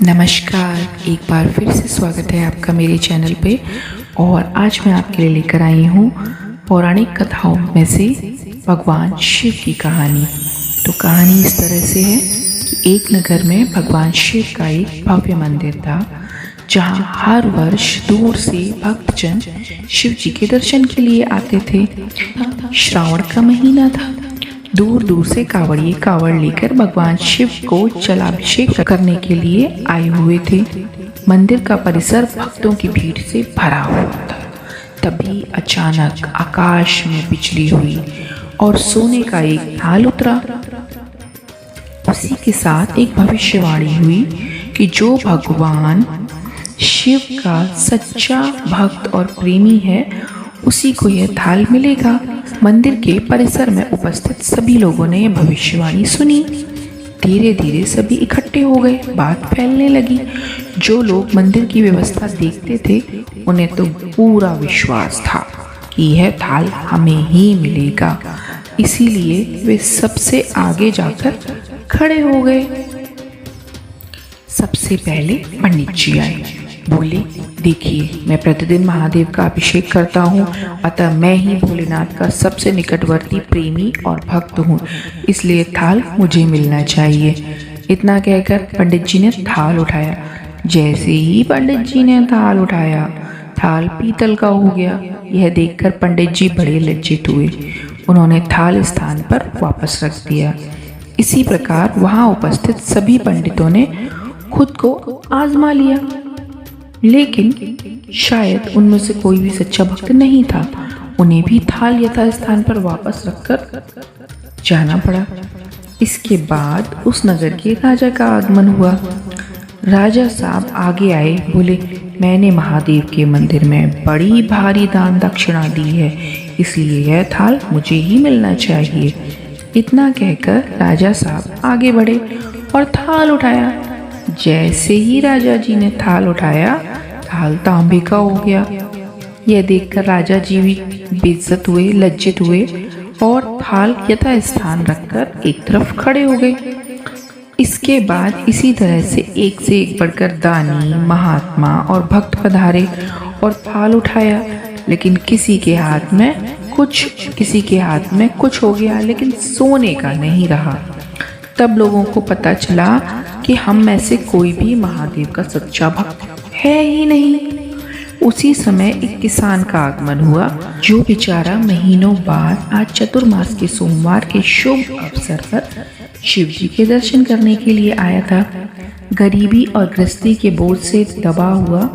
नमस्कार, एक बार फिर से स्वागत है आपका मेरे चैनल पे। और आज मैं आपके लिए लेकर आई हूँ पौराणिक कथाओं में से भगवान शिव की कहानी। तो कहानी इस तरह से है कि एक नगर में भगवान शिव का एक भव्य मंदिर था, जहाँ हर वर्ष दूर से भक्तजन शिव जी के दर्शन के लिए आते थे। श्रावण का महीना था। दूर दूर से कांवड़िए कांवड़ लेकर भगवान शिव को जलाभिषेक करने के लिए आए हुए थे। मंदिर का परिसर भक्तों की भीड़ से भरा हुआ था। तभी अचानक आकाश में बिजली हुई और सोने का एक थाल उतरा। उसी के साथ एक भविष्यवाणी हुई कि जो भगवान शिव का सच्चा भक्त और प्रेमी है, उसी को यह थाल मिलेगा। मंदिर के परिसर में उपस्थित सभी लोगों ने यह भविष्यवाणी सुनी। धीरे धीरे सभी इकट्ठे हो गए। बात फैलने लगी। जो लोग मंदिर की व्यवस्था देखते थे, उन्हें तो पूरा विश्वास था कि यह थाल हमें ही मिलेगा। इसीलिए वे सबसे आगे जाकर खड़े हो गए। सबसे पहले पंडित जी आए। बोले, देखिए, मैं प्रतिदिन महादेव का अभिषेक करता हूँ, अतः मैं ही भोलेनाथ का सबसे निकटवर्ती प्रेमी और भक्त हूँ, इसलिए थाल मुझे मिलना चाहिए। इतना कहकर पंडित जी ने थाल उठाया। जैसे ही पंडित जी ने थाल उठाया, थाल पीतल का हो गया। यह देखकर पंडित जी बड़े लज्जित हुए। उन्होंने थाल स्थान पर वापस रख दिया। इसी प्रकार वहाँ उपस्थित सभी पंडितों ने खुद को आजमा लिया, लेकिन शायद उनमें से कोई भी सच्चा भक्त नहीं था। उन्हें भी थाल यथास्थान पर वापस रखकर जाना पड़ा। इसके बाद उस नगर के राजा का आगमन हुआ। राजा साहब आगे आए। बोले, मैंने महादेव के मंदिर में बड़ी भारी दान दक्षिणा दी है, इसलिए यह थाल मुझे ही मिलना चाहिए। इतना कहकर राजा साहब आगे बढ़े और थाल उठाया। जैसे ही राजा जी ने थाल उठाया, थाल तांबे का हो गया। यह देखकर राजा जी भी बेइज्जत हुए, लज्जित हुए और थाल यथा स्थान रखकर एक तरफ खड़े हो गए। इसके बाद इसी तरह से एक बढ़कर दानी, महात्मा और भक्त पधारे और थाल उठाया, लेकिन किसी के हाथ में कुछ हो गया, लेकिन सोने का नहीं रहा। तब लोगों को पता चला कि हम में से कोई भी महादेव का सच्चा भक्त है ही नहीं। उसी समय एक किसान का आगमन हुआ, जो बेचारा महीनों बाद आज चतुर्मास के सोमवार के शुभ अवसर पर शिव जी के दर्शन करने के लिए आया था। गरीबी और गृहस्थी के बोझ से दबा हुआ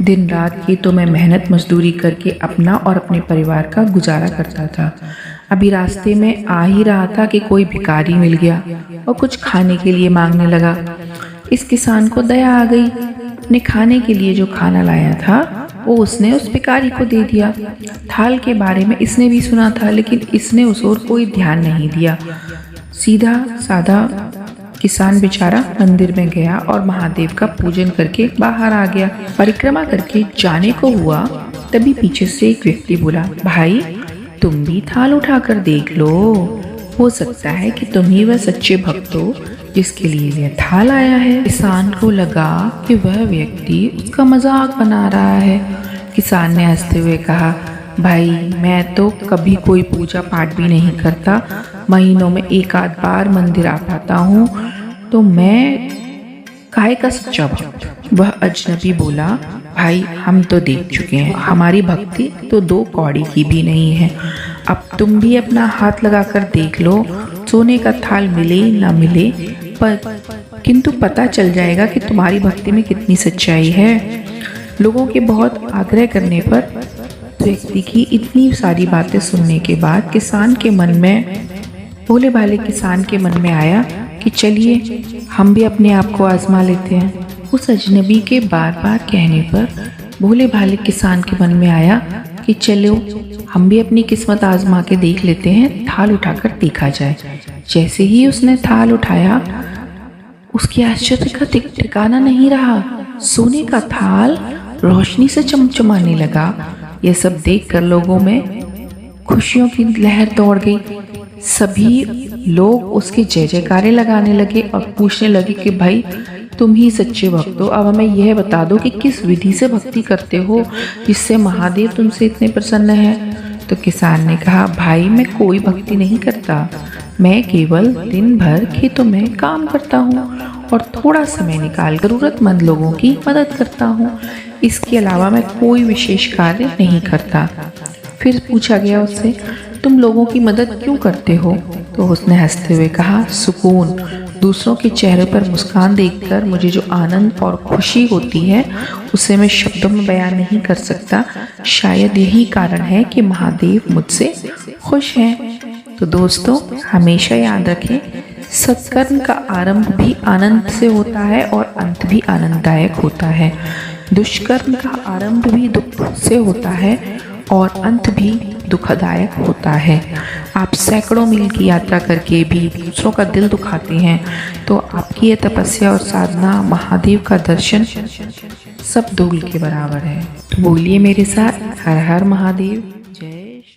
दिन रात की तो मैं मेहनत मजदूरी करके अपना और अपने परिवार का गुजारा करता था। अभी रास्ते में आ ही रहा था कि कोई भिखारी मिल गया और कुछ खाने के लिए मांगने लगा। इस किसान को दया आ गई। अपने खाने के लिए जो खाना लाया था, वो उसने उस भिखारी को दे दिया। थाल के बारे में इसने भी सुना था, लेकिन इसने उस ओर कोई ध्यान नहीं दिया। सीधा साधा किसान बेचारा मंदिर में गया और महादेव का पूजन करके बाहर आ गया। परिक्रमा करके जाने को हुआ, तभी पीछे से एक व्यक्ति बोला, भाई, तुम भी थाल उठाकर देख लो, हो सकता है कि तुम ही वह सच्चे भक्त हो जिसके लिए यह थाल आया है। किसान को लगा कि वह व्यक्ति उसका मजाक बना रहा है। किसान ने हंसते हुए कहा, भाई, मैं तो कभी कोई पूजा पाठ भी नहीं करता, महीनों में एक आध बार मंदिर आ पाता हूँ, तो मैं काहे का सच्चा भक्त। वह अजनबी बोला, भाई, हम तो देख चुके हैं, हमारी भक्ति तो 2 कौड़ी की भी नहीं है। अब तुम भी अपना हाथ लगाकर देख लो, सोने का थाल मिले ना मिले, किंतु पता चल जाएगा कि तुम्हारी भक्ति में कितनी सच्चाई है। लोगों के बहुत आग्रह करने पर व्यक्ति की इतनी सारी बातें सुनने के बाद भोले भाले किसान के मन में आया कि चलिए हम भी अपने आप को आजमा लेते हैं। उस अजनबी के बार बार कहने पर भोले भाले किसान के मन में आया कि चलो हम भी अपनी किस्मत आजमा के देख लेते हैं, थाल उठाकर देखा जाए। जैसे ही उसने थाल उठाया, उसकी आश्चर्य का ठिकाना नहीं रहा। सोने का थाल रोशनी से चमचमाने लगा। यह सब देखकर लोगों में खुशियों की लहर दौड़ गई। सभी लोग उसके जय जयकारे लगाने लगे और पूछने लगे कि भाई, तुम ही सच्चे भक्त हो। अब हमें यह बता दो कि किस विधि से भक्ति करते हो जिससे महादेव तुमसे इतने प्रसन्न हैं। तो किसान ने कहा, भाई मैं कोई भक्ति नहीं करता, मैं केवल दिन भर खेतों में काम करता हूँ और थोड़ा समय निकाल जरूरतमंद लोगों की मदद करता हूँ। इसके अलावा मैं कोई विशेष कार्य नहीं करता। फिर पूछा गया उससे, तुम लोगों की मदद क्यों करते हो? तो उसने हंसते हुए कहा, सुकून। दूसरों के चेहरे पर मुस्कान देखकर मुझे जो आनंद और खुशी होती है उसे मैं शब्दों में बयान नहीं कर सकता। शायद यही कारण है कि महादेव मुझसे खुश हैं। तो दोस्तों, हमेशा याद रखें, सत्कर्म का आरंभ भी आनंद से होता है और अंत भी आनंददायक होता है। दुष्कर्म का आरंभ भी दुख से होता है और अंत भी दुखदायक होता है। आप सैकड़ों मील की यात्रा करके भी दूसरों का दिल दुखाते हैं तो आपकी यह तपस्या और साधना महादेव का दर्शन सब धूल के बराबर है। तो बोलिए मेरे साथ, हर हर महादेव।